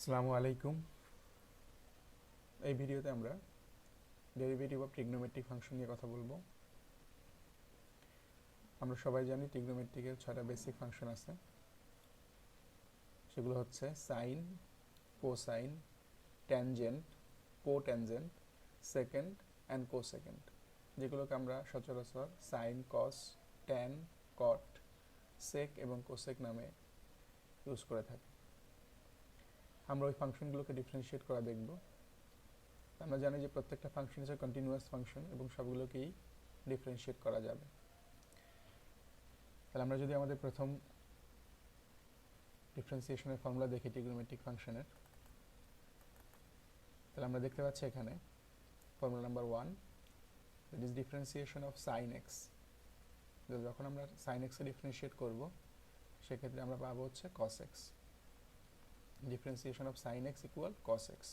আসসালামু আলাইকুম। এই ভিডিওতে আমরা ডেরিভেটিভ অফ ট্রিগনোমেট্রিক ফাংশন নিয়ে কথা বলবো। আমরা সবাই জানি ট্রিগনোমেট্রিকের 6টা বেসিক ফাংশন আছে। সেগুলো হচ্ছে sine, cosine, tangent, cotangent, secant and cosecant, যেগুলোকে আমরা সচরাচর সাইন, কস, ট্যান, কট, সেক এবং কোসেক নামে ইউজ করে থাকি। আমরা ওই ফাংশনগুলোকে ডিফারেন্সিয়েট করা দেখব। আমরা জানি যে প্রত্যেকটা ফাংশন হচ্ছে কন্টিনিউয়াস ফাংশন এবং সবগুলোকেই ডিফারেন্সিয়েট করা যাবে। তাহলে আমরা যদি আমাদের প্রথম ডিফারেন্সিয়েশনের ফর্মুলা দেখি ট্রিগনোমেট্রিক ফাংশনের, তাহলে আমরা দেখতে পাচ্ছি এখানে formula number 1, that is differentiation of sine x. যখন আমরা সাইন এক্সে ডিফারেন্সিয়েট করব সেক্ষেত্রে আমরা পাবো হচ্ছে cos x. Differentiation of sine x equal cos x.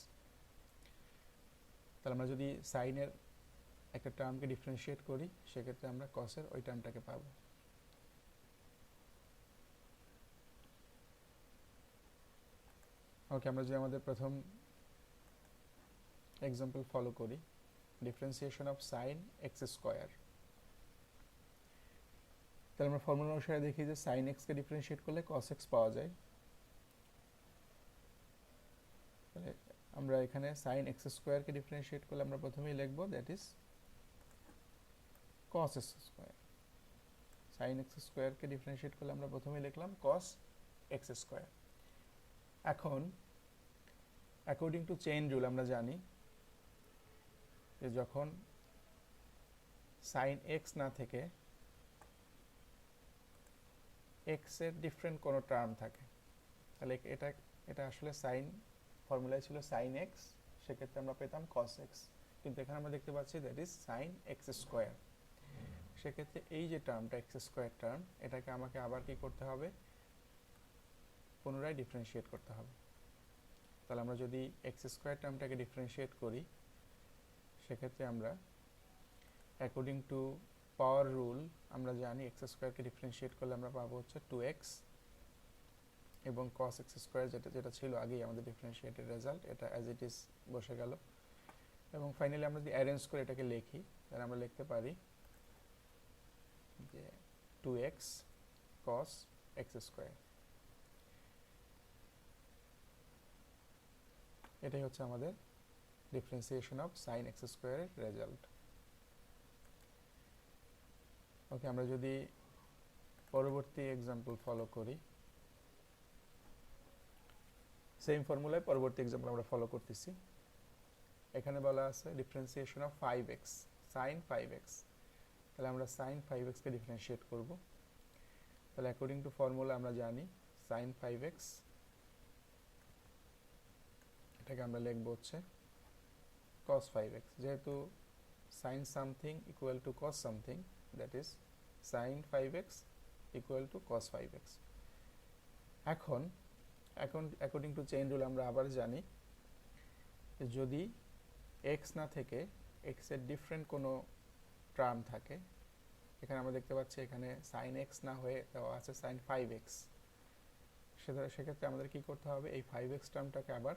তাহলে আমরা যদি সাইনের একটা টার্মকে ডিফারেন্সিয়েট করি সেক্ষেত্রে আমরা কসের ওই টার্মটাকে পাবো। ওকে, আমরা যদি আমাদের প্রথম এক্সাম্পল ফলো করি, differentiation of sine x square. তাহলে আমরা ফর্মুলা অনুসারে দেখি যে সাইন এক্সকে ডিফারেন্সিয়েট করলে কস এক্স পাওয়া যায়। তাহলে আমরা এখানে সাইন এক্স স্কোয়ারকে ডিফারেন্সিয়েট করলে আমরা প্রথমেই লিখবো that is cos x square. Sine x স্কোয়ারকে ডিফারেন্সিয়েট করলে আমরা প্রথমেই লিখলাম কস এক্স স্কোয়ার। এখন অ্যাকর্ডিং টু চেইন রুল আমরা জানি যে যখন সাইন এক্স না থেকে এক্স এর ডিফারেন্ট কোনো টার্ম থাকে, তাহলে এটা এটা আসলে সাইন ফর্মুলায় ছিল সাইন এক্স, সেক্ষেত্রে আমরা পেতাম কস এক্স। কিন্তু এখানে আমরা দেখতে পাচ্ছি that is sine x square. সেক্ষেত্রে এই যে টার্মটা এক্স স্কোয়ার টার্ম, এটাকে আমাকে আবার কি করতে হবে, পুনরায় ডিফারেন্সিয়েট করতে হবে। তাহলে আমরা যদি এক্স স্কোয়ার টার্মটাকে ডিফারেন্সিয়েট করি সেক্ষেত্রে আমরা অ্যাকর্ডিং টু পাওয়ার রুল আমরা জানি এক্স স্কোয়ারকে ডিফারেন্সিয়েট করলে আমরা পাবো হচ্ছে 2x এবং cos এক্স স্কোয়ার যেটা ছিল আগেই আমাদের ডিফারেন্সিয়েটেড রেজাল্ট, এটা অ্যাজ ইট ইজ বসে গেল। এবং ফাইনালি আমরা যদি অ্যারেঞ্জ করে এটাকে লিখি তাহলে আমরা লিখতে পারি যে 2x cos এক্স স্কোয়ার। এটাই হচ্ছে আমাদের ডিফারেন্সিয়েশন অফ সাইন এক্স স্কোয়ারের রেজাল্ট। ওকে, আমরা যদি পরবর্তী এক্সাম্পল ফলো করি, সেম ফর্মুলায় পরবর্তী এক্সাম্পল আমরা ফলো করতেছি। এখানে বলা আছে differentiation of 5x sign 5x। তাহলে আমরা সাইন 5xকে ডিফারেন্সিয়েট করব। তাহলে অ্যাকর্ডিং টু ফর্মুলা আমরা জানি সাইন 5x, এটাকে আমরা লিখব হচ্ছে cos 5x। যেহেতু sine something equal to cos something, that is sine 5x equal to cos 5x। এখন অ্যাকর্ডিং টু চেইন রুল আমরা আবার জানি যদি এক্স না থেকে এক্স এর ডিফারেন্ট কোনো টার্ম থাকে, এখানে আমরা দেখতে পাচ্ছি এখানে সাইন এক্স না হয়ে দেওয়া আছে সাইন 5x। সেক্ষেত্রে আমাদের কি করতে হবে, এই 5x টার্মটাকে আবার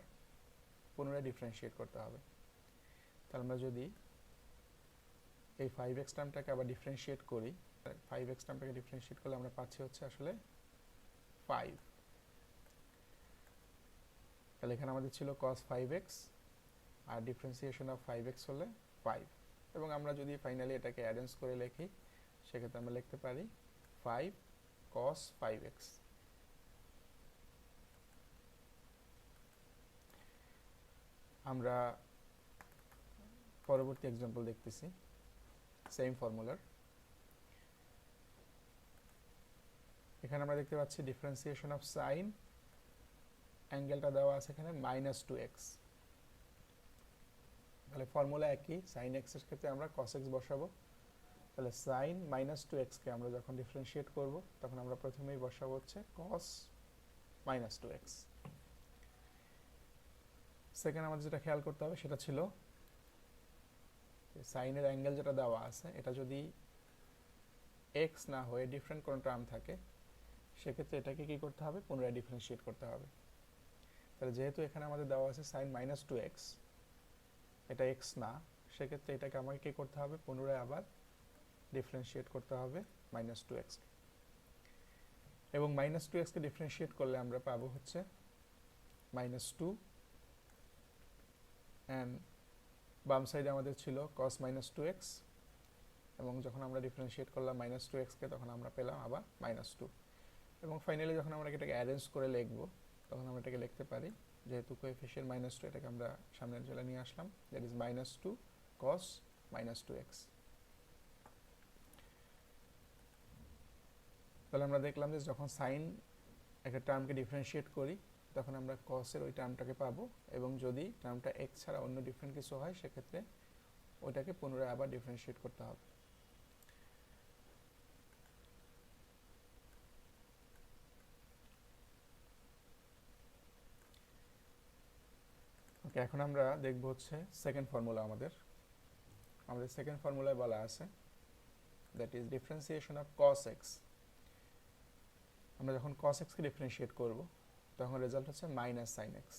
পুনরায় ডিফারেন্সিয়েট করতে হবে। তাহলে আমরা যদি এই 5x টার্মটাকে আবার ডিফারেন্সিয়েট করি, 5x টার্মটাকে ডিফারেন্সিয়েট করলে আমরা পাচ্ছি হচ্ছে আসলে 5। তাহলে এখানে আমাদের ছিল cos 5x R differentiation of 5x হলে 5। এবং আমরা যদি ফাইনালি এটাকে অ্যারেঞ্জ করে লিখি সেক্ষেত্রে আমরা লিখতে পারি 5 cos 5x। আমরা পরবর্তী এক্সাম্পল দেখতেছি সেম ফর্মুলার। এখানে আমরা দেখতে পাচ্ছি ডিফারেন্সিয়েশন অফ সাইন, অ্যাঙ্গেলটা দেওয়া আছে এখানে -2x। তাহলে ফর্মুলা একই, সাইন এক্স এর ক্ষেত্রে আমরা cos x বসাবো। তাহলে সাইন -2x কে আমরা যখন ডিফারেন্সিয়েট করব তখন আমরা প্রথমেই বসাবো হচ্ছে cos -2x। সেকেন্ড আমাদের যেটা খেয়াল করতে হবে সেটা ছিল সাইনের অ্যাঙ্গেল যেটা দেওয়া আছে এটা যদি x না হয়ে ডিফারেন্ট কোনো টার্ম থাকে সেক্ষেত্রে এটাকে কি করতে হবে, পুনরায় ডিফারেন্সিয়েট করতে হবে। তাহলে যেহেতু এখানে আমাদের দেওয়া আছে সাইন মাইনাস টু এক্স, এটা এক্স না, সেক্ষেত্রে এটাকে আমাকে কী করতে হবে, পুনরায় আবার ডিফারেন্সিয়েট করতে হবে মাইনাস টু এক্স, এবং মাইনাস টু এক্সকে ডিফারেন্সিয়েট করলে আমরা পাবো হচ্ছে মাইনাস টু, অ্যান্ড বাম সাইডে আমাদের ছিল কস মাইনাস টু এক্স, এবং যখন আমরা ডিফারেন্সিয়েট করলাম মাইনাস টু এক্সকে তখন আমরা পেলাম আবার মাইনাস টু, এবং ফাইনালি যখন আমরা এটাকে অ্যারেঞ্জ করে লিখবো তখন আমরা এটাকে লিখতে পারি, যেহেতু কোএফিসিয়েন্ট মাইনাস টু, এটাকে আমরা সামনের জেলা নিয়ে আসলাম, that is minus two cos minus two x. তাহলে আমরা দেখলাম যে যখন সাইন একটা টার্মকে ডিফারেন্সিয়েট করি তখন আমরা কসের ওই টার্মটাকে পাবো, এবং যদি টার্মটা এক্স ছাড়া অন্য ডিফারেন্ট কিছু হয় সেক্ষেত্রে ওইটাকে পুনরায় আবার ডিফারেন্সিয়েট করতে হবে। ওকে, এখন আমরা দেখব হচ্ছে সেকেন্ড ফর্মুলা। আমাদের সেকেন্ড ফর্মুলায় বলা আছে that is differentiation of cos x. আমরা যখন কস এক্সকে ডিফারেন্সিয়েট করব তখন রেজাল্ট হচ্ছে মাইনাস সাইন এক্স।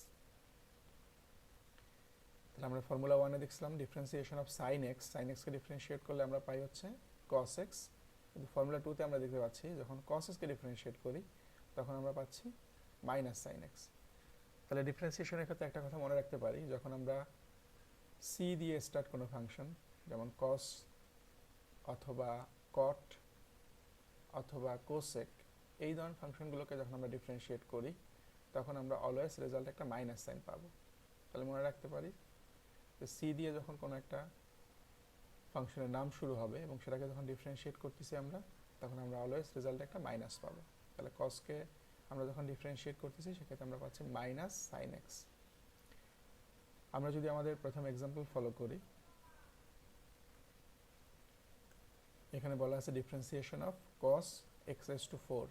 তাহলে আমরা ফর্মুলা ওয়ানে দেখছিলাম ডিফারেন্সিয়েশন অফ সাইন এক্সকে ডিফারেন্সিয়েট করলে আমরা পাই হচ্ছে কস এক্স, কিন্তু ফর্মুলা টুতে আমরা দেখতে পাচ্ছি যখন কস এক্সকে ডিফারেন্সিয়েট করি তখন আমরা পাচ্ছি মাইনাস সাইন এক্স। তাহলে ডিফারেন্সিয়েশনের ক্ষেত্রে একটা কথা মনে রাখতে পারি, যখন আমরা সি দিয়ে স্টার্ট কোনো ফাংশন যেমন কস অথবা কট অথবা কোসেক, এই ধরনের ফাংশনগুলোকে যখন আমরা ডিফারেন্সিয়েট করি তখন আমরা অলওয়েজ রেজাল্ট একটা মাইনাস সাইন পাবো। তাহলে মনে রাখতে পারি যে সি দিয়ে যখন কোনো একটা ফাংশনের নাম শুরু হবে এবং সেটাকে যখন ডিফারেন্সিয়েট করতেছি আমরা তখন আমরা অলওয়েজ রেজাল্টে একটা মাইনাস পাবো। তাহলে কসকে আমরা যখন ডিফারেন্সিয়েট করতেছি সেক্ষেত্রে আমরা পাচ্ছি মাইনাস সাইন এক্স। আমরা যদি আমাদের প্রথম এক্সাম্পল ফলো করি, এখানে বলা আছে differentiation of cos x raise to 4।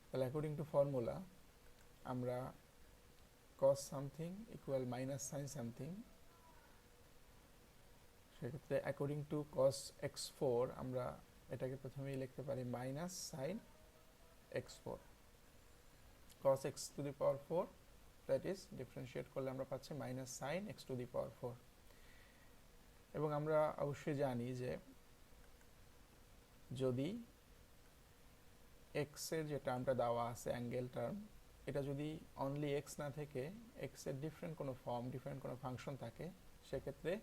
তাহলে অ্যাকর্ডিং টু ফর্মুলা আমরা cos something equal minus sine something, সেক্ষেত্রে অ্যাকর্ডিং টু cos x4 আমরা এটাকে প্রথমেই লিখতে পারি minus sine x4, cos x to the power 4, that is differentiate করলে আমরা পাচ্ছি minus sine x to the power 4। এবং আমরা অবশ্যই জানি যে যদি x এর যে টার্মটা দেওয়া আছে অ্যাঙ্গেল টার্ম, এটা যদি অনলি x না থেকে x এর ডিফারেন্ট কোনো ফর্ম, ডিফারেন্ট কোনো ফাংশন থাকে, সেক্ষেত্রে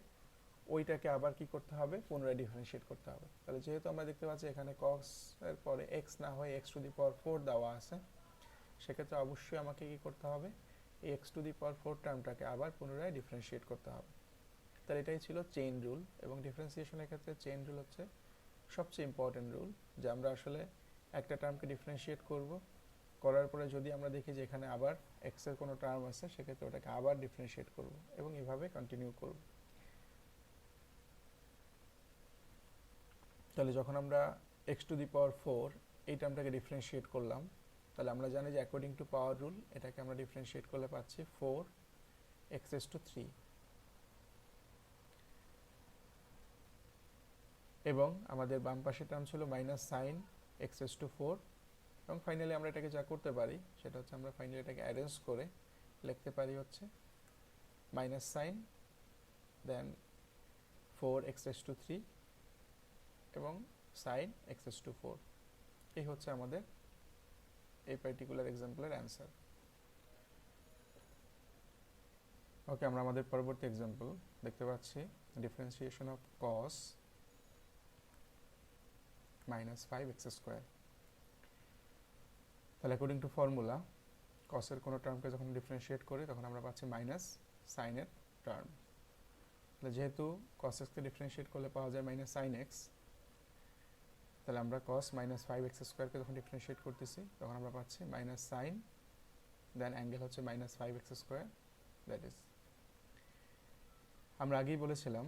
ওইটাকে আবার কি করতে হবে, পুনরায় ডিফারেন্সিয়েট করতে হবে। তাহলে যেহেতু আমরা দেখতে পাচ্ছি এখানে cos এর পরে x না হয়ে x টু দি পাওয়ার 4 দেওয়া আছে, সেক্ষেত্রে অবশ্যই আমাকে কি করতে হবে, এই x টু দি পাওয়ার 4 টার্মটাকে আবার পুনরায় ডিফারেন্সিয়েট করতে হবে। তাহলে এটাই ছিল চেইন রুল, এবং ডিফারেন্সিয়েশনের ক্ষেত্রে চেইন রুল হচ্ছে সবচেয়ে ইম্পর্টেন্ট রুল, যে আমরা আসলে একটা টার্মকে ডিফারেন্সিয়েট করব, করার পরে যদি আমরা দেখি যে এখানে আবার x এর কোনো টার্ম আছে সেক্ষেত্রে ওটাকে আবার ডিফারেন্সিয়েট করব, এবং এভাবে কন্টিনিউ করব। তাহলে যখন আমরা x টু দি পাওয়ার 4 এই টার্মটাকে ডিফারেন্সিয়েট করলাম, তাহলে আমরা জানি যে অ্যাকর্ডিং টু পাওয়ার রুল এটাকে আমরা ডিফারেন্সিয়েট করলে পাচ্ছি 4x রেজ টু 3, এবং আমাদের বাম পাশের টার্ম ছিল minus sine x raise to 4, এবং ফাইনালি আমরা এটাকে যা করতে পারি সেটা হচ্ছে আমরা ফাইনালি এটাকে অ্যারেঞ্জ করে লিখতে পারি হচ্ছে minus sine then 4x raise to 3 এবং সাইন x রেজ টু 4। এই হচ্ছে আমাদের এই পার্টিকুলার এক্সাম্পলের অ্যান্সার। ওকে, আমরা আমাদের পরবর্তী এক্সাম্পল দেখতে পাচ্ছি differentiation of cos minus 5x square. তাহলে অ্যাকর্ডিং টু ফর্মুলা কসের কোনো টার্মকে যখন ডিফারেন্সিয়েট করি তখন আমরা পাচ্ছি মাইনাস সাইনের টার্ম। তাহলে যেহেতু cos এক্সকে ডিফারেন্সিয়েট করলে পাওয়া যায় মাইনাস সাইন এক্স, তাহলে আমরা cos মাইনাস 5x স্কোয়ারকে যখন ডিফারেন্সিয়েট করতেছি তখন আমরা পাচ্ছি মাইনাস সাইন দেন অ্যাঙ্গেল হচ্ছে minus 5x square, that is, আমরা আগেই বলেছিলাম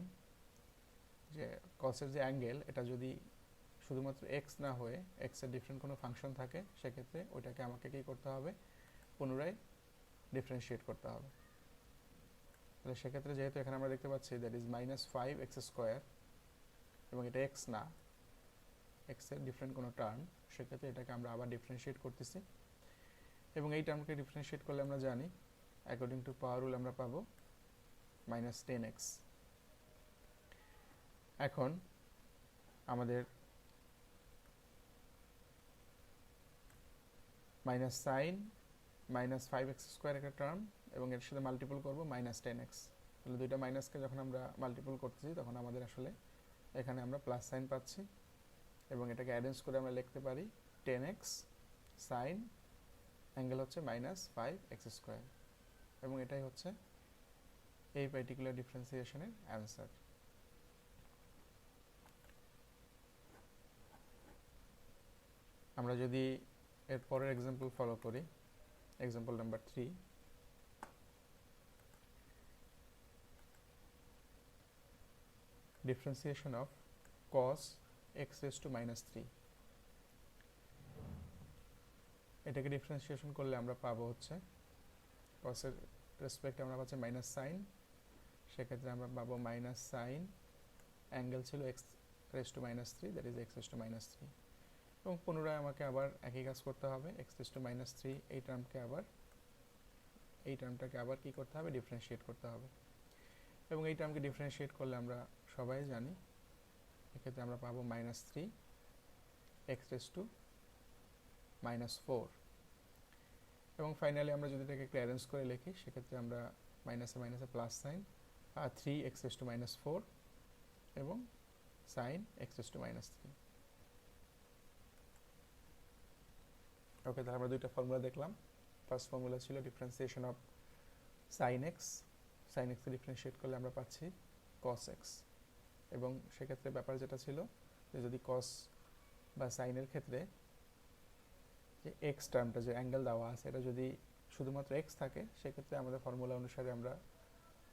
যে cos-এর যে অ্যাঙ্গেল এটা যদি শুধুমাত্র x না হয়ে x এর ডিফারেন্ট কোনো ফাংশন থাকে সেক্ষেত্রে ওইটাকে আমাকে কি করতে হবে, পুনরায় ডিফারেন্সিয়েট করতে হবে। তাহলে সেক্ষেত্রে যেহেতু এখানে আমরা দেখতে পাচ্ছি that is minus 5x square, এবং এটা x না, x এর ডিফারেন্ট কোনো টার্ম, সেক্ষেত্রে এটাকে আমরা আবার ডিফারেন্সিয়েট করতেছি, এবং এই টার্মকে ডিফারেন্সিয়েট করলে আমরা জানি অ্যাকর্ডিং টু পাওয়ার রুল আমরা পাবো মাইনাস 10x। এখন আমাদের minus sine minus 5x square একটা টার্ম এবং এর সাথে মাল্টিপল করবো মাইনাস 10x। তাহলে দুইটা মাইনাসকে যখন আমরা মাল্টিপল করতেছি তখন আমাদের আসলে এখানে আমরা প্লাস সাইন পাচ্ছি এবং এটাকে অ্যারেঞ্জ করে আমরা লিখতে পারি 10x সাইন অ্যাঙ্গেল হচ্ছে মাইনাস 5x স্কোয়ার, এবং এটাই হচ্ছে এই পার্টিকুলার ডিফারেন্সিয়েশনের অ্যান্সার। আমরা যদি এর পরের এক্সাম্পল ফলো করি, example number 3, differentiation of cos x raised to minus 3। এটাকে ডিফারেন্সিয়েশন করলে আমরা পাবো হচ্ছে cos এর রেসপেক্টে আমরা পাচ্ছি মাইনাস সাইন, সেক্ষেত্রে আমরা পাবো মাইনাস সাইন অ্যাঙ্গেল ছিল x raised to minus 3, that is x raised to minus 3। এবং পুনরায় আমাকে আবার একই কাজ করতে হবে, x raised to minus 3 এই টার্মটাকে আবার কি করতে হবে, ডিফারেন্সিয়েট করতে হবে। এবং এই টার্মকে ডিফারেন্সিয়েট করলে আমরা সবাই জানি এক্ষেত্রে আমরা পাবো minus 3 x raised to minus 4। এবং ফাইনালি আমরা যদি এটাকে একটু অ্যারেঞ্জ করে লিখি সেক্ষেত্রে আমরা মাইনাসে মাইনাসে plus sine 3x raised to minus 4 এবং সাইন x raised to minus 3। Okay, তাহলে আমরা দুইটা ফর্মুলা দেখলাম। ফার্স্ট ফর্মুলা ছিল ডিফারেন্সিয়েশন অফ সাইন এক্স কে ডিফারেন্সিয়েট করলে আমরা পাচ্ছি কস এক্স, এবং সেক্ষেত্রে ব্যাপার যেটা ছিল যে যদি কস বা সাইনের ক্ষেত্রে যে এক্স টার্মটা যে অ্যাঙ্গেল দেওয়া আছে এটা যদি শুধুমাত্র এক্স থাকে সেক্ষেত্রে আমাদের ফর্মুলা অনুসারে আমরা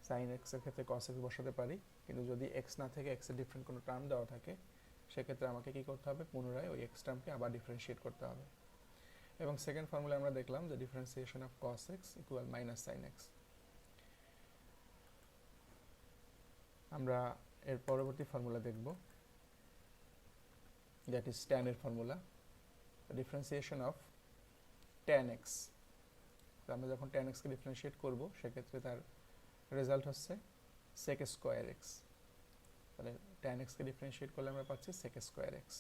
সাইন এক্সের ক্ষেত্রে কস এক্স বসাতে পারি, কিন্তু যদি এক্স না থেকে এক্সের ডিফারেন্ট কোনো টার্ম দেওয়া থাকে সেক্ষেত্রে আমাকে কী করতে হবে, পুনরায় ওই এক্স টার্মকে আবার ডিফারেন্সিয়েট করতে হবে। এবং সেকেন্ড ফর্মুলা আমরা দেখলাম যে differentiation of cos x equal minus sine x. আমরা এর পরবর্তী ফর্মুলা দেখব, দ্যাট ইজ ট্যান এর formula, differentiation of tan x. আমরা যখন ট্যান এক্সকে ডিফারেন্সিয়েট করব সেক্ষেত্রে তার রেজাল্ট হচ্ছে সেক স্কোয়ার এক্স। তাহলে ট্যান এক্সকে ডিফারেন্সিয়েট করলে আমরা পাচ্ছি সেক স্কোয়ার এক্স।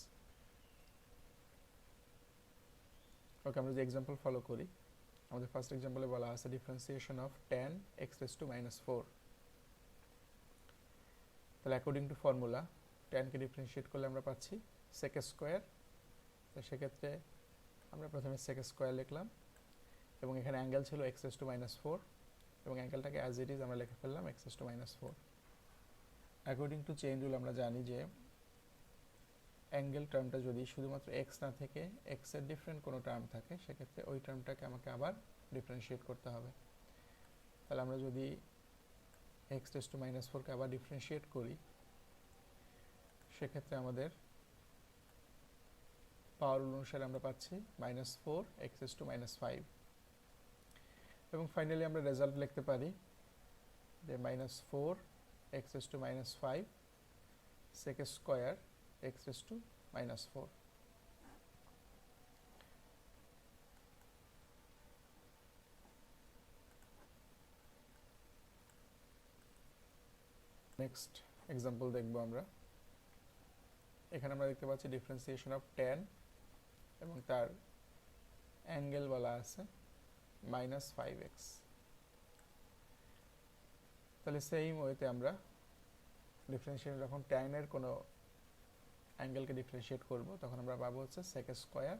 ওকে, আমরা যে এক্সাম্পল ফলো করি, আমাদের ফার্স্ট এক্সাম্পলে বলা আছে differentiation of tan x raise to minus 4। তাহলে অ্যাকর্ডিং টু ফর্মুলা ট্যানকে ডিফারেন্সিয়েট করলে আমরা পাচ্ছি সেক স্কোয়ার। তো সেক্ষেত্রে আমরা প্রথমে সেক স্কোয়ার লিখলাম এবং এখানে অ্যাঙ্গেল ছিল এক্স রেজ টু মাইনাস 4 এবং অ্যাঙ্গেলটাকে অ্যাজ ইট ইজ আমরা লিখে ফেললাম x raise to minus 4। According to chain rule আমরা জানি যে অ্যাঙ্গেল টার্মটা যদি শুধুমাত্র এক্স না থেকে এক্সের ডিফারেন্ট কোনো টার্ম থাকে সেক্ষেত্রে ওই টার্মটাকে আমাকে আবার ডিফারেন্সিয়েট করতে হবে। তাহলে আমরা যদি এক্স রেজ টু মাইনাস 4কে আবার ডিফারেন্সিয়েট করি সেক্ষেত্রে আমাদের পাওয়ার অনুসারে আমরা পাচ্ছি minus 4 x raise to minus 5। এবং ফাইনালি আমরা রেজাল্ট লিখতে পারি যে minus 4 x raise to minus 5 sec square x raise to minus 4। Next example দেখব আমরা। এখানে আমরা দেখতে পাচ্ছি ডিফারেন্সিয়েশন অফ ট্যান এবং তার অ্যাঙ্গেল বলা আছে মাইনাস 5x। তাহলে সেম ওয়েতে আমরা ডিফারেন্সিয়েশন যখন ট্যানের কোনো অ্যাঙ্গেলকে ডিফারেন্সিয়েট করব তখন আমরা পাবো হচ্ছে সেক স্কোয়ার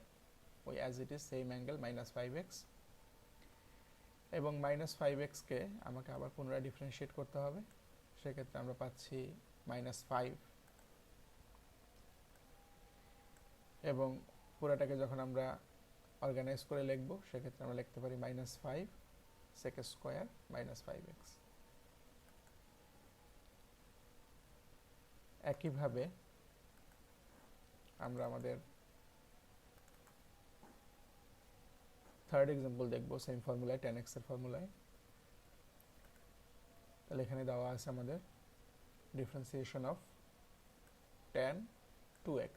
ওই as it is same angle minus 5x, এবং মাইনাস 5xকে আমাকে আবার পুনরায় ডিফারেন্সিয়েট করতে হবে। সেক্ষেত্রে আমরা পাচ্ছি মাইনাস 5 এবং পুরাটাকে যখন আমরা অর্গানাইজ করে লিখব সেক্ষেত্রে আমরা লিখতে পারি minus 5 sec square minus 5x। একইভাবে আমরা আমাদের থার্ড এক্সাম্পল দেখব সেম ফর্মুলায় ট্যান এক্স এর ফর্মুলায়। তাহলে এখানে দেওয়া আছে আমাদের ডিফারেন্সিয়েশন অফ ট্যান 2x।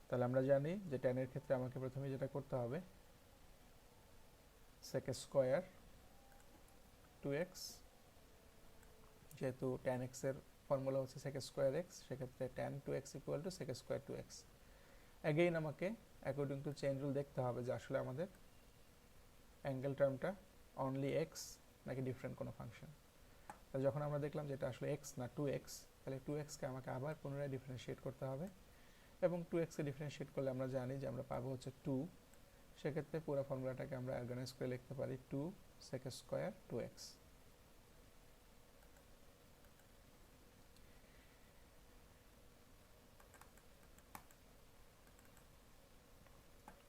তাহলে আমরা জানি যে tan এর ক্ষেত্রে আমাকে প্রথমে যেটা করতে হবে sec স্কয়ার 2x, যেহেতু tan x এর ফর্মুলা হচ্ছে sec স্কয়ার x, সেক্ষেত্রে tan 2x equal to sec square 2x। Again আমাকে অ্যাকর্ডিং টু চেইন রুল দেখতে হবে যে আসলে আমাদের অ্যাঙ্গেল টার্মটা অনলি x নাকি ডিফারেন্ট কোনো ফাংশন। তাহলে যখন আমরা দেখলাম যে এটা আসলে x না 2x, তাহলে 2x কে আমাকে আবার পুনরায় ডিফারেন্সিয়েট করতে হবে, এবং 2x কে ডিফারেন্সিয়েট করলে আমরা জানি যে আমরা পাবো হচ্ছে 2। সেক্ষেত্রে পুরো ফর্মুলাটাকে আমরা অর্গানাইজ করে লিখতে পারি 2 sec স্কয়ার 2x।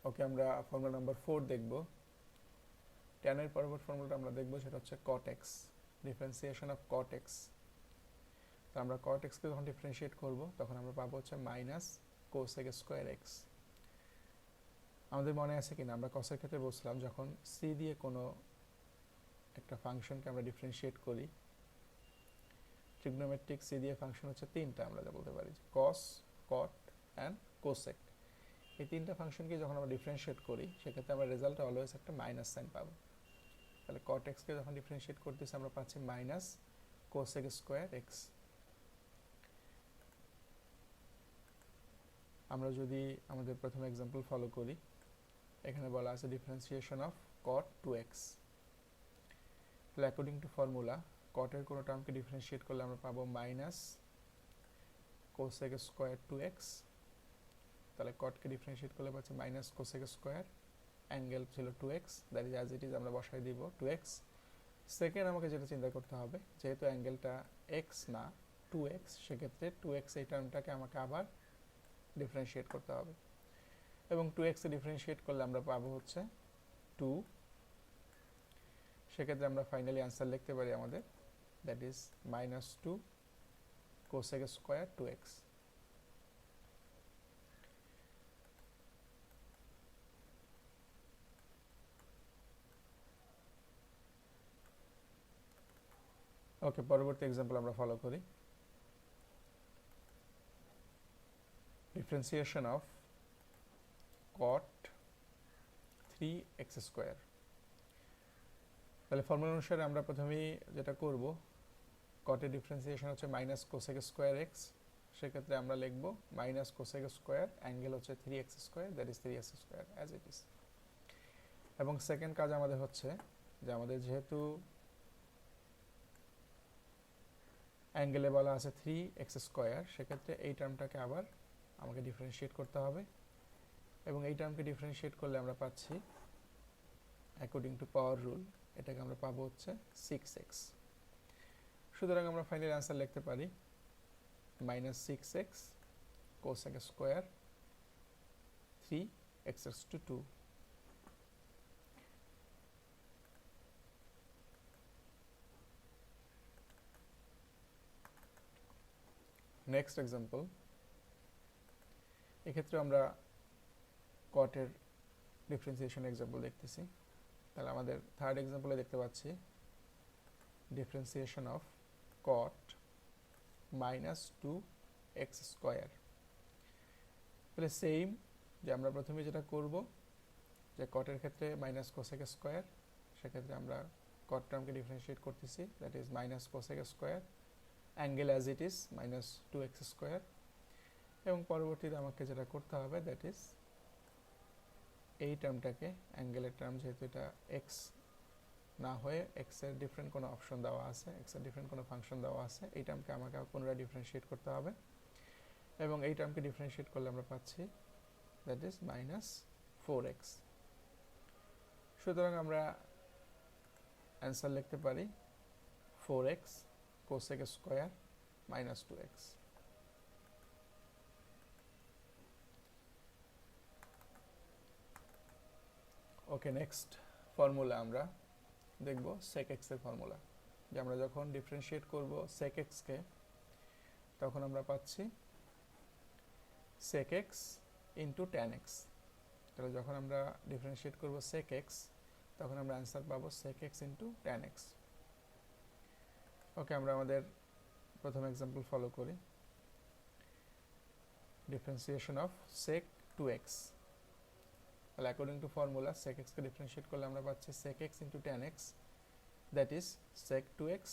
ওকে, আমরা ফর্মুলা নাম্বার 4 দেখব। tan এর পরবর্তী ফর্মুলাটা আমরা দেখব, সেটা হচ্ছে cot x, differentiation of cot x। তো আমরা cot x কে যখন ডিফারেন্সিয়েট করব তখন আমরা পাবো হচ্ছে মাইনাস cosec স্কয়ার x। আমাদের মনে আছে কিনা আমরা cos এর ক্ষেত্রে বলছিলাম যখন c দিয়ে কোনো একটা ফাংশনকে আমরা ডিফারেন্সিয়েট করি, ট্রিগনোমেট্রিক c দিয়ে ফাংশন হচ্ছে তিনটা, আমরা যা বলতে পারি cos, cot অ্যান্ড cosec। এই তিনটা ফাংশনকে যখন আমরা ডিফারেন্সিয়েট করি সেক্ষেত্রে আমরা রেজাল্টে অলওয়েজ একটা মাইনাস সাইন পাবো। তাহলে cot x কে যখন ডিফারেন্সিয়েট করতেছি আমরা পাচ্ছি মাইনাস cosec স্কয়ার x। আমরা যদি আমাদের প্রথম এক্সাম্পল ফলো করি, এখানে বলা আছে ডিফারেন্সিয়েশন অফ cot 2x। তাহলে অ্যাকর্ডিং টু ফর্মুলা cot এর কোনো টার্মকে ডিফারেন্সিয়েট করলে আমরা পাবো মাইনাস cosec স্কয়ার 2x। তাহলে cot কে ডিফারেন্সিয়েট করলে পাচ্ছি মাইনাস cosec স্কয়ার, অ্যাঙ্গেল ছিল 2x, that is as it is, আমরা বসাই দিব 2x। সেকেন্ড আমাকে যেটা চিন্তা করতে হবে, যেহেতু অ্যাঙ্গেলটা x না 2x, সেক্ষেত্রে 2x এই টার্মটাকে আমাকে আবার ডিফারেন্সিয়েট করতে হবে, এবং 2x এ ডিফারেন্সিয়েট করলে আমরা পাবো হচ্ছে 2। সেক্ষেত্রে আমরা ফাইনালি অ্যান্সার লিখতে পারি আমাদের, that is minus 2 cosec square 2x। ওকে, পরবর্তী এক্সাম্পল আমরা ফলো করি। Differentiation of cot 3x square. তাহলে ফর্মুলা অনুসারে আমরা প্রথমেই যেটা করব, cot এর ডিফারেন্সিয়েশন হচ্ছে মাইনাস cosec স্কয়ার x, সেক্ষেত্রে আমরা লিখব মাইনাস cosec স্কয়ার, অ্যাঙ্গেল হচ্ছে 3x square, that is 3x square as it is. এবং সেকেন্ড কাজ আমাদের হচ্ছে যে আমাদের যেহেতু অ্যাঙ্গেলে বলা আছে 3x স্কয়ার, সেক্ষেত্রে এই টার্মটাকে আবার আমাকে ডিফারেন্সিয়েট করতে হবে, এবং এই টার্মকে ডিফারেন্সিয়েট করলে আমরা পাচ্ছি অ্যাকর্ডিং টু পাওয়ার রুল এটাকে আমরা পাবো হচ্ছে 6x। সুতরাং আমরা ফাইনাল অ্যান্সার লিখতে পারি minus 6x cosec square 3x to 2। Next example, এক্ষেত্রে আমরা cot এর ডিফারেন্সিয়েশন এক্সাম্পল দেখতেছি। তাহলে আমাদের থার্ড এক্সাম্পলে দেখতে পাচ্ছি differentiation of cot minus 2x square. তাহলে সেম যে আমরা প্রথমে যেটা করব যে cot এর ক্ষেত্রে মাইনাস cosec স্কয়ার, সেক্ষেত্রে আমরা cot টার্মকে ডিফারেন্সিয়েট করতেছি, that is minus cosec square, angle as it is minus 2x square, এবং পরবর্তীতে আমাকে যেটা করতে হবে দ্যাট ইজ এই টার্মটাকে, অ্যাঙ্গেলের টার্ম যেহেতু এটা x না হয়ে x এর ডিফারেন্ট কোনো অপশন দেওয়া আছে, x এর ডিফারেন্ট কোনো ফাংশন দেওয়া আছে, এই টার্মকে আমাকে পুনরায় ডিফারেন্সিয়েট করতে হবে, এবং এই টার্মকে ডিফারেন্সিয়েট করলে আমরা পাচ্ছি দ্যাট ইজ মাইনাস 4x। সুতরাং আমরা অ্যান্সার লিখতে পারি 4x cosec square minus 2x। ওকে, নেক্সট ফর্মুলা আমরা দেখব sec x এর ফর্মুলা, যে আমরা যখন ডিফারেন্সিয়েট করব sec x কে তখন আমরা পাচ্ছি sec x into tan x। তাহলে যখন আমরা ডিফারেন্সিয়েট করব sec x তখন আমরা অ্যান্সার পাবো sec x into tan x। ওকে, আমরা আমাদের প্রথম এক্সাম্পল ফলো করি। ডিফারেন্সিয়েশন অফ sec 2x, তাহলে according to formula sec x K differentiate করলে আমরা পাচ্ছি sec x into tan x, that is sec 2x,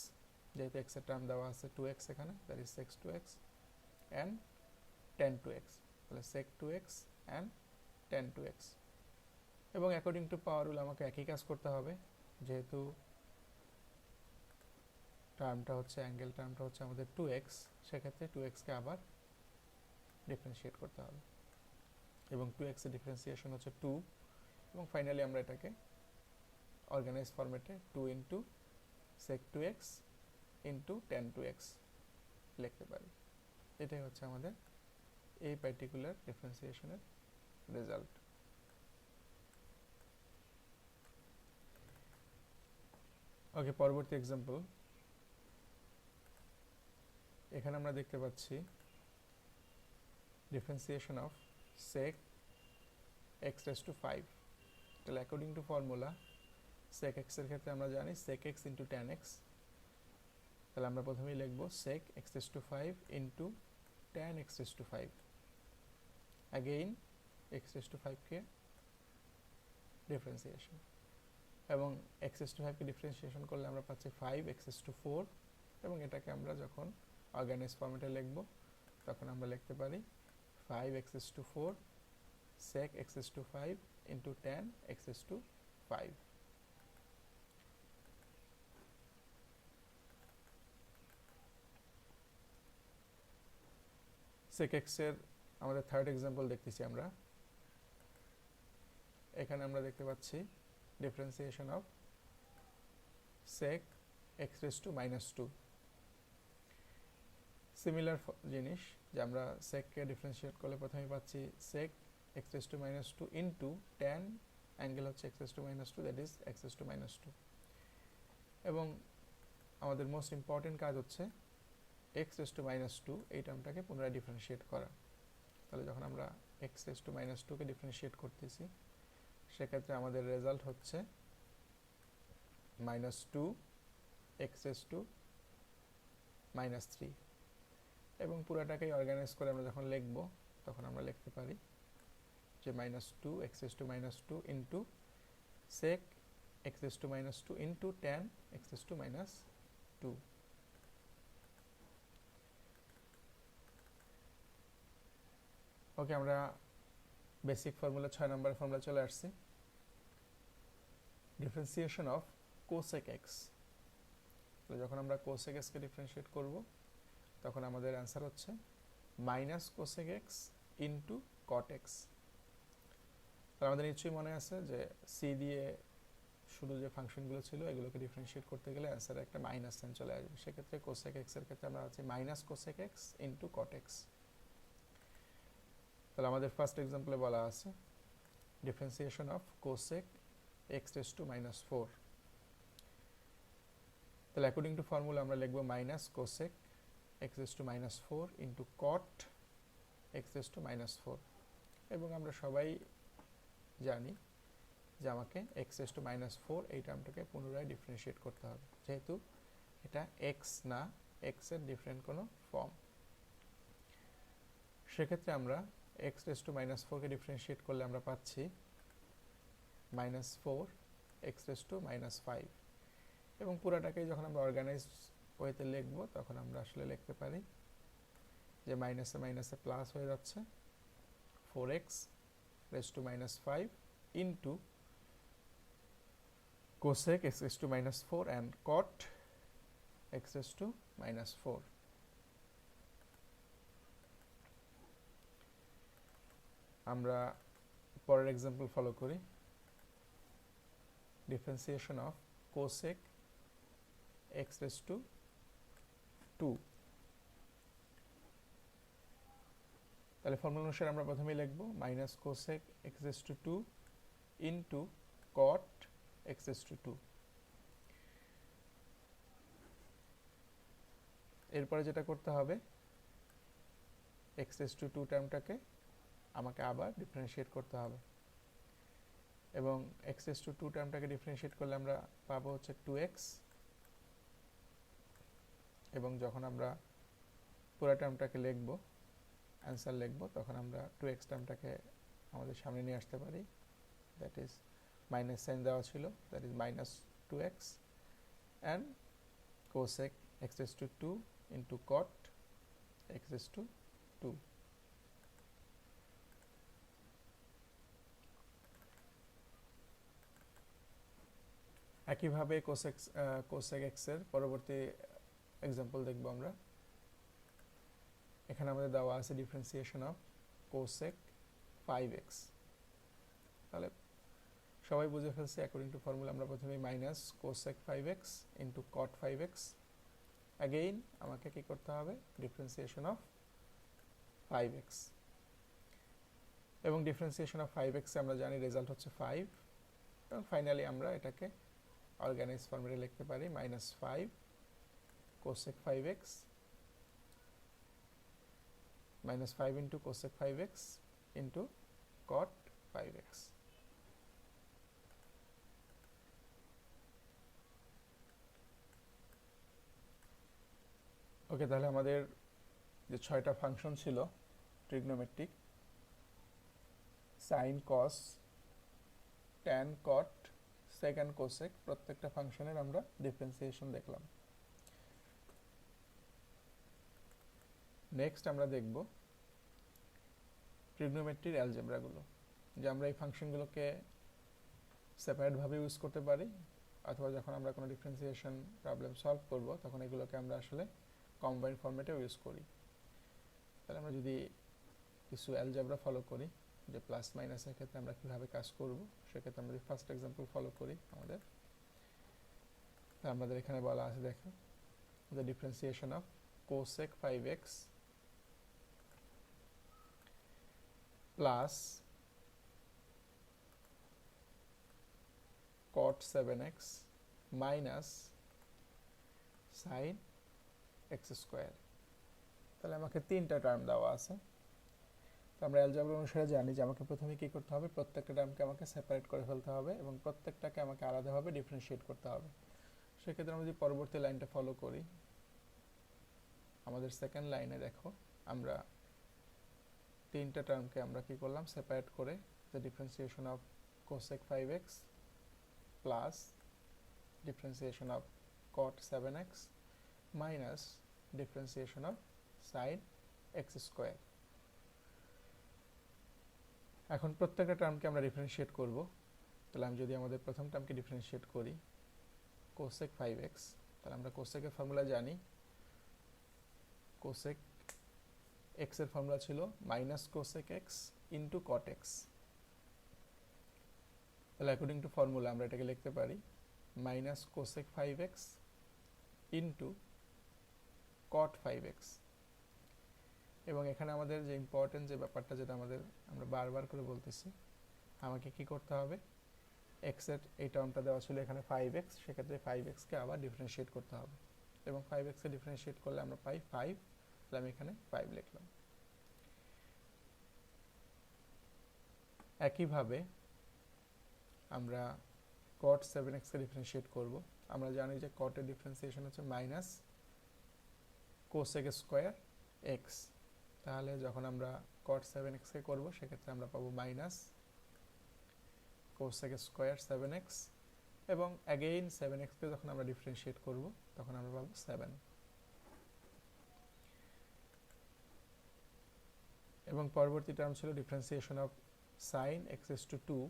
যেহেতু x এর টার্ম দেওয়া আছে 2x এখানে, that is sec 2x and tan 2x, তাহলে sec 2x and tan 2x। এবং অ্যাকর্ডিং টু পাওয়ার রুল আমাকে একই কাজ করতে হবে, যেহেতু টার্মটা হচ্ছে অ্যাঙ্গেল টার্মটা হচ্ছে আমাদের 2x, সেক্ষেত্রে 2x কে আবার ডিফারেন্সিয়েট করতে হবে, এবং 2x এর ডিফারেন্সিয়েশন হচ্ছে 2, এবং ফাইনালি আমরা এটাকে অর্গানাইজ ফরম্যাটে 2 into sec 2x into tan 2x লিখতে পারি। এটাই হচ্ছে আমাদের এই পার্টিকুলার ডিফারেন্সিয়েশনের রেজাল্ট। ওকে, পরবর্তী এক্সাম্পল। এখানে আমরা দেখতে পাচ্ছি differentiation of sec x raised to 5, তাহলে according to formula sec x এর ক্ষেত্রে আমরা জানি sec x into tan x, তাহলে আমরা প্রথমেই লিখব sec x raised to 5 into tan x raised to 5, again x raised to 5 K differentiation, এবং x raised to 5 K differentiation করলে আমরা পাচ্ছি 5x raised to 4, এবং এটাকে আমরা যখন অর্গানাইজ ফরম্যাটে লিখব তখন আমরা লিখতে পারি 5x raised to 4 sec x raised to 5 into tan x raised to 5। sec x এর আমাদের থার্ড এক্সাম্পল দেখতেছি আমরা। এখানে আমরা দেখতে পাচ্ছি differentiation of sec x raised to -2, similar জিনিস, যে আমরা sec কে ডিফারেন্সিয়েট করলে প্রথমে পাচ্ছি sec x raised to -2 into tan angle হচ্ছে x raised to -2, that is x raised to -2, এবং আমাদের মোস্ট ইম্পর্টেন্ট কাজ হচ্ছে x raised to -2 এই টার্মটাকে পুনরায় ডিফারেন্সিয়েট করা। তাহলে যখন আমরা x raised to -2 K differentiate করতেছি, সেক্ষেত্রে আমাদের রেজাল্ট হচ্ছে -2 x raised to -3, এবং পুরোটাকেই অর্গানাইজ করে আমরা যখন লিখব তখন আমরা লিখতে পারি যে -2 x raised to -2 into sec x raised to -2 into tan x raised to -2। ওকে, আমরা বেসিক ফর্মুলা 6 নম্বর ফর্মুলা চলে আসছি। ডিফারেন্সিয়েশন অফ cosec x, তো যখন আমরা cosec x কে ডিফারেন্সিয়েট করব তখন আমাদের অ্যান্সার হচ্ছে -cosec x into cot x। তাহলে আমাদের নিশ্চয়ই মনে আছে যে c দিয়ে শুরু যে ফাংশনগুলো ছিল এগুলোকে ডিফারেন্সিয়েট করতে গেলে অ্যান্সারে একটা মাইনাস সাইন চলে আসবে, সেক্ষেত্রে cosec x এর ক্ষেত্রে আমরা হচ্ছে -cosec x into cot x। তাহলে আমাদের ফার্স্ট এক্সাম্পলে বলা আছে differentiation of cosec x raised to -4, তাহলে অ্যাকর্ডিং টু ফর্মুলা আমরা লিখব -cosec x raised to -4 into cot x raised to -4, এবং আমরা সবাই জানি যে আমাকে x raised to -4 এই টার্মটাকে পুনরায় ডিফারেন্সিয়েট করতে হবে, যেহেতু এটা x না, x এর ডিফারেন্ট কোনো ফর্ম। সেক্ষেত্রে আমরা x raised to -4 K differentiate করলে আমরা পাচ্ছি -4 x raised to -5, এবং পুরাটাকেই যখন আমরা অর্গানাইজ ওয়েতে লিখব তখন আমরা আসলে লিখতে পারি যে মাইনাসে মাইনাসে প্লাস হয়ে যাচ্ছে 4x raised to -5 into cosec x raised to -4 and cot x raised to -4। আমরা পরের এক্সাম্পল ফলো করি। Differentiation of cosec x raised to 2, তাহলে ফর্মুলা অনুসারে আমরা প্রথমেই লিখব -cosec x raised to 2 into cot x raised to 2। এরপরে যেটা করতে হবে x raised to 2 টার্মটাকে আমাকে আবার ডিফারেন্সিয়েট করতে হবে, এবং x raised to 2 টার্মটাকে ডিফারেন্সিয়েট করলে আমরা পাবো হচ্ছে 2x, এবং যখন আমরা পুরো টার্মটাকে লিখব অ্যান্সার লিখব তখন আমরা 2x টার্মটাকে আমাদের সামনে নিয়ে আসতে পারি, দ্যাট ইজ মাইনাস সাইন দেওয়া ছিল, that is minus 2x and cosec x raised to 2 into cot x raised to 2. একইভাবে cosec x এর পরবর্তী এক্সাম্পল দেখব আমরা। এখানে আমাদের দেওয়া আছে ডিফারেন্সিয়েশন অফ cosec 5x। তাহলে সবাই বুঝে ফেলছি, অ্যাকর্ডিং টু ফর্মুলা আমরা প্রথমে minus cosec 5x into cot 5x। Again আমাকে কি করতে হবে, ডিফারেন্সিয়েশন অফ 5x, এবং ডিফারেন্সিয়েশন অফ 5x আমরা জানি রেজাল্ট হচ্ছে 5, এবং ফাইনালি আমরা এটাকে অর্গানাইজ ফর্মুলায় লিখতে পারি minus 5 cosec 5x minus 5 into cosec 5x into cot 5x. Okay, তাহলে আমাদের যে 6টা ফাংশন ছিল trigonometric, sine, cos, tan, cot, sec and cosec, প্রত্যেকটা ফাংশনের আমরা ডিফারেন্সিয়েশন দেখলাম। নেক্সট আমরা দেখব ট্রিগনোমেট্রির অ্যালজেব্রাগুলো, যে আমরা এই ফাংশনগুলোকে সেপারেটভাবে ইউজ করতে পারি, অথবা যখন আমরা কোনো ডিফারেন্সিয়েশন প্রবলেম সলভ করব তখন এগুলোকে আমরা আসলে কম্বাইন্ড ফরম্যাটেও ইউজ করি। তাহলে আমরা যদি কিছু অ্যালজেব্রা ফলো করি, যে প্লাস মাইনাসের ক্ষেত্রে আমরা কীভাবে কাজ করব, সেক্ষেত্রে আমরা যদি ফার্স্ট এক্সাম্পল ফলো করি আমাদের এখানে বলা আছে, দেখো, the differentiation of cosec 5x plus cot 7x minus sin x square. তাহলে আমাকে 3টা টার্ম দেওয়া আছে। তো আমরা অ্যালজেব্রা অনুসারে জানি যে আমাকে প্রথমে কি করতে হবে, প্রত্যেকটা টার্মকে আমাকে সেপারেট করে ফেলতে হবে এবং প্রত্যেকটাকে আমাকে আলাদাভাবে ডিফারেন্সিয়েট করতে হবে। সেক্ষেত্রে আমরা যদি পরবর্তী লাইনটা ফলো করি, আমাদের সেকেন্ড লাইনে দেখো আমরা 3টা টার্মকে আমরা কি করলাম, সেপারেট করে, the differentiation of cosec 5x plus differentiation of cot 7x minus differentiation of sin x square. এখন প্রত্যেকটা টার্মকে আমরা ডিফারেন্সিয়েট করব। তাহলে আমি যদি আমাদের প্রথম টার্মকে ডিফারেন্সিয়েট করি cosec 5x, তাহলে আমরা cosec এর ফর্মুলা জানি, cosec x এর ফর্মুলা ছিল minus cosec x into cot x। তাহলে অ্যাকর্ডিং টু ফর্মুলা আমরা এটাকে লিখতে পারি minus cosec 5x into cot 5x। এবং এখানে আমাদের যে ইম্পর্টেন্ট যে ব্যাপারটা, যেটা আমরা বারবার করে বলতেছি, আমাকে কি করতে হবে, x এর এই টার্মটা দেওয়া ছিল এখানে 5x, সেক্ষেত্রে 5x কে আবার ডিফারেন্সিয়েট করতে হবে, এবং 5x কে ডিফারেন্সিয়েট করলে আমরা পাই 5, তাহলে আমি এখানে 5 লিখলাম। একইভাবে আমরা cot 7x কে ডিফারেন্সিয়েট করব। আমরা জানি যে cot এর ডিফারেন্সিয়েশন হচ্ছে মাইনাস cosec স্কোয়ার x। তাহলে যখন আমরা cot 7x কে করব সেক্ষেত্রে আমরা পাবো মাইনাস cosec স্কোয়ার 7x, এবং অ্যাগেইন 7x কে যখন আমরা ডিফারেন্সিয়েট করব তখন আমরা পাবো 7। এবং পরবর্তী টার্ম ছিল differentiation of sin x raised to 2।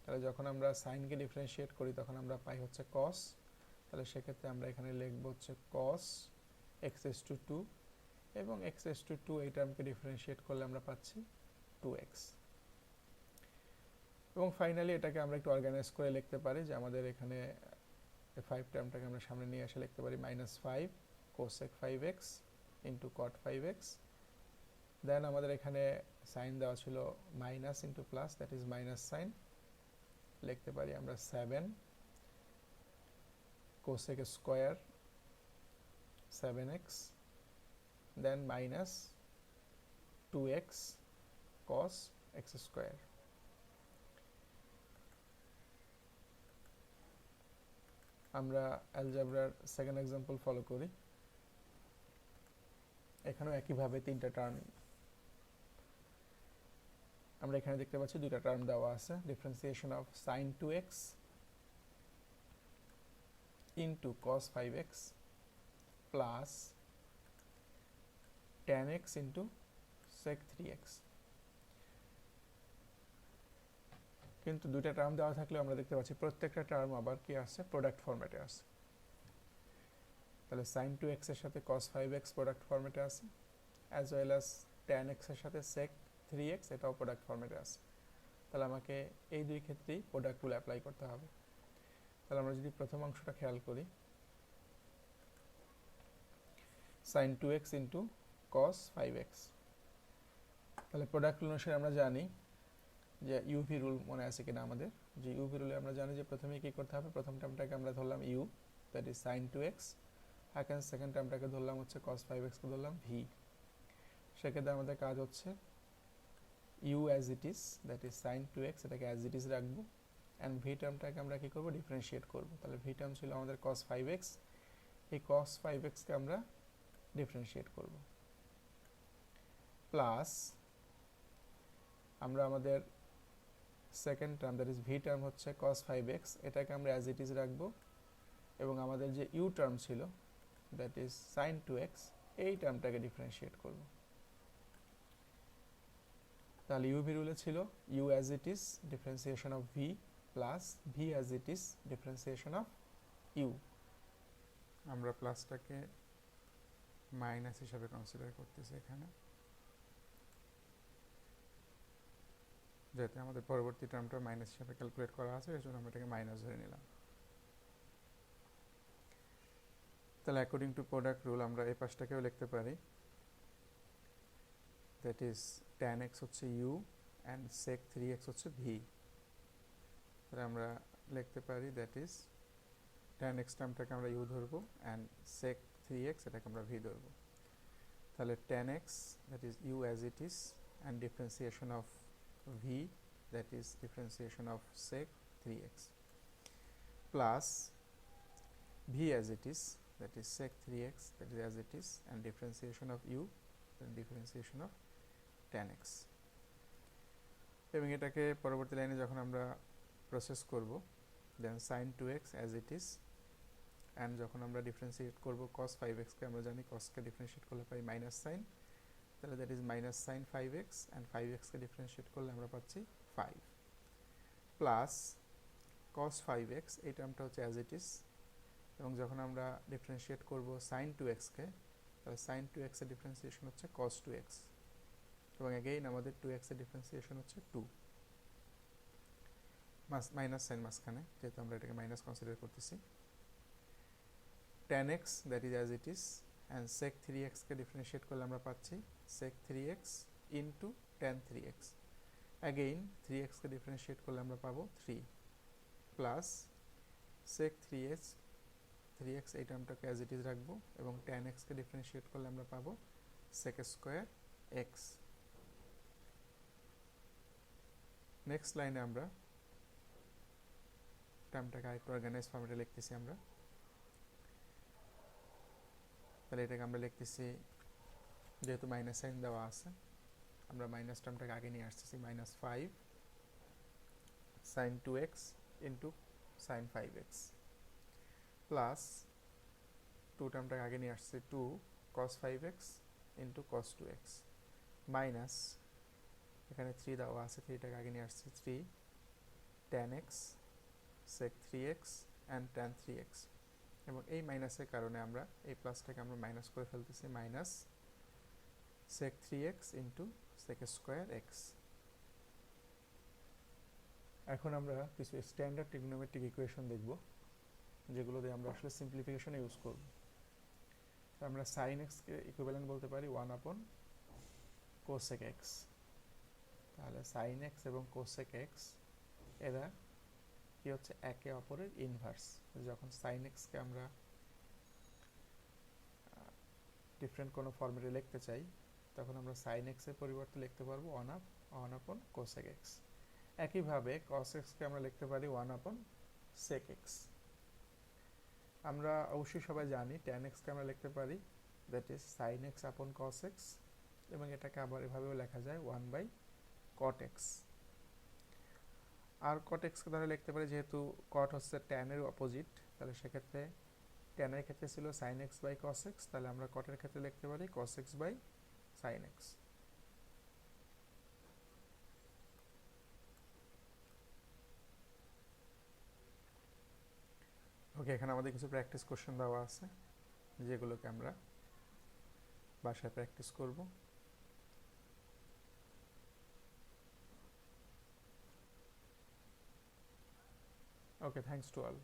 তাহলে যখন আমরা সাইনকে ডিফারেন্সিয়েট করি তখন আমরা পাই হচ্ছে cos। তাহলে সেক্ষেত্রে আমরা এখানে লিখবো হচ্ছে cos x raised to 2, এবং x raised to 2 এই টার্মকে ডিফারেন্সিয়েট করলে আমরা পাচ্ছি 2x। এবং ফাইনালি এটাকে আমরা একটু অর্গানাইজ করে লিখতে পারি, যে আমাদের এখানে 5 টার্মটাকে আমরা সামনে নিয়ে এসে লিখতে পারি minus 5 cosec 5x into cot 5x। Then আমাদের এখানে সাইন দেওয়া ছিল minus into plus, that is minus sign, লিখতে পারি আমরা 7 cosec square 7x, then minus 2x cos x square. আমরা অ্যালজেব্রার সেকেন্ড এক্সাম্পল ফলো করি। এখানেও একইভাবে 3টা টার্ম আমরা এখানে দেখতে পাচ্ছি দুইটা টার্ম দেওয়া আছে, differentiation of sin 2x into cos 5x plus tan x into sec 3x। কিন্তু দুইটা টার্ম দেওয়া থাকলেও আমরা দেখতে পাচ্ছি প্রত্যেকটা টার্ম আবার কি আসছে, প্রোডাক্ট ফরম্যাটে আছে। তাহলে sin 2x এর সাথে cos 5x প্রোডাক্ট ফরম্যাটে আছে, as well as tan x এর সাথে sec 3x এটাও প্রোডাক্ট ফরম্যাটে আছে। তাহলে আমাকে এই দুই ক্ষেত্রেই প্রোডাক্টগুলো অ্যাপ্লাই করতে হবে। তাহলে আমরা যদি প্রথম অংশটা খেয়াল করি, sin 2x into cos 5x, তাহলে প্রোডাক্ট অনুসারে আমরা জানি যে ইউভি রুল মনে আছে কিনা আমাদের, যে ইউভি রুলে আমরা জানি যে প্রথমে কি করতে হবে, প্রথম টার্মটাকে আমরা ধরলাম you, that is sin 2x, এখন সেকেন্ড টার্মটাকে ধরলাম হচ্ছে cos 5x কে ধরলাম ভি। সেক্ষেত্রে আমাদের কাজ হচ্ছে u as it is, that is sin 2x, এটাকে অ্যাজ ইট ইজ রাখবো, অ্যান্ড ভি টার্মটাকে আমরা কি করবো, ডিফারেন্সিয়েট করবো। তাহলে ভি টার্ম ছিল আমাদের cos 5x, এই cos 5x কে আমরা ডিফারেন্সিয়েট করব, প্লাস আমরা আমাদের second term that is V term হচ্ছে cos 5x, এটাকে আমরা অ্যাজ ইট ইজ রাখবো, এবং আমাদের যে ইউ টার্ম ছিল দ্যাট ইজ sin 2x, এই টার্মটাকে ডিফারেন্সিয়েট করব। তাহলে ইউ ভি রুলে ছিল u as it is differentiation of v plus v as it is differentiation of u. আমরা প্লাসটাকে মাইনাস হিসাবে কনসিডার করতেছি এখানে, যেহেতু আমাদের পরবর্তী টার্মটা মাইনাস হিসাবে ক্যালকুলেট করা আছে, এর জন্য আমরা এটাকে মাইনাস ধরে নিলাম। তাহলে অ্যাকর্ডিং টু প্রোডাক্ট রুল আমরা এই পাশটাকেও লিখতে পারি, দ্যাট ইজ tan x হচ্ছে u অ্যান্ড sec 3x হচ্ছে v। তাহলে আমরা লিখতে পারি দ্যাট ইজ tan x টার্মটাকে আমরা u ধরবো অ্যান্ড sec 3x এটাকে আমরা v ধরবো। তাহলে tan x that is u as it is and differentiation of v that is differentiation of sec 3x plus v as it is, that is sec 3x, that is as it is, and differentiation of u, then differentiation of tan x। এবং এটাকে পরবর্তী লাইনে যখন আমরা process করব, then sin 2x as it is, and যখন আমরা differentiate করব cos 5x কে, আমরা জানি cos কে ডিফারেন্সিয়েট করলে পাই মাইনাস সাইন, তাহলে that is minus sign 5x, and 5x K differentiate করলে আমরা পাচ্ছি 5 প্লাস cos 5x, এই টার্মটা হচ্ছে অ্যাজ ইট ইজ, এবং যখন আমরা ডিফারেন্সিয়েট করব sin 2x কে, তাহলে sin 2x এর ডিফারেন্সিয়েশন হচ্ছে cos 2x, এবং এগেইন আমাদের 2x এর ডিফারেন্সিয়েশন হচ্ছে 2, মাইনাস সাইন মাঝখানে, যেহেতু আমরা এটাকে মাইনাস কনসিডার করতেছি। tan x that is as it is, and sec 3x K differentiate করলে আমরা পাচ্ছি sec 3x into tan 3x, again 3x কে ডিফারেন্সিয়েট করলে আমরা পাবো 3 প্লাস sec 3x এই টার্মটাকে অ্যাজ ইট ইজ রাখবো, এবং tan x কে ডিফারেন্সিয়েট করলে আমরা পাবো sec স্কোয়ার x। নেক্সট লাইনে আমরা টার্মটাকে আরেকটু অর্গানাইজ ফর্মেটে লিখতেছি আমরা। তাহলে এটাকে আমরা লিখতেছি, যেহেতু মাইনাস সাইন দেওয়া আছে, আমরা মাইনাস টার্মটাকে আগে নিয়ে আসতেছি, minus 5 sin 2x into sin 5x plus 2 টার্মটাকে আগে নিয়ে আসছে 2 cos 5x into cos 2x minus, এখানে 3 দেওয়া আছে, 3টাকে আগে নিয়ে আসছে 3 tan x sec 3x and tan 3x, এবং এই মাইনাসের কারণে আমরা এই প্লাসটাকে আমরা মাইনাস করে ফেলতেছি, minus sec 3x into sec square x। এখন আমরা কিছু স্ট্যান্ডার্ড ট্রিগোনোমেট্রিক ইকুয়েশন দেখব, যেগুলো দিয়ে আমরা আসলে সিম্পলিফিকেশন ইউজ করব। আমরা sin x কে ইকুইভ্যালেন্ট বলতে পারি 1 cosec x। তাহলে sin x এবং cosec x এরা কি হচ্ছে, একে অপরের ইনভার্স। যখন sin x কে আমরা ডিফারেন্ট কোনো ফর্মেটে লিখতে চাই, তখন আমরা sin x এর পরিবর্তে লিখতে পারবো 1 cosec x। একইভাবে cos x কে আমরা লিখতে পারি 1 sec x। আমরা অবশ্যই সবাই জানি tan x কে আমরা লিখতে পারি that is sin x cos x, এবং এটাকে আবার এভাবেও লেখা যায় 1 cot x। আর cot x কে ধরে লিখতে পারি, যেহেতু cot হচ্ছে tan এর অপোজিট, তাহলে সেক্ষেত্রে tan এর ক্ষেত্রে ছিল sin x by cos x, তাহলে আমরা cot এর ক্ষেত্রে লিখতে পারি cos x by sin x। Okay, এখানে আমাদের কিছু প্র্যাকটিস কোশ্চেন দেওয়া আছে, যেগুলোকে আমরা বাসায় প্র্যাকটিস করব। Okay, thanks to all.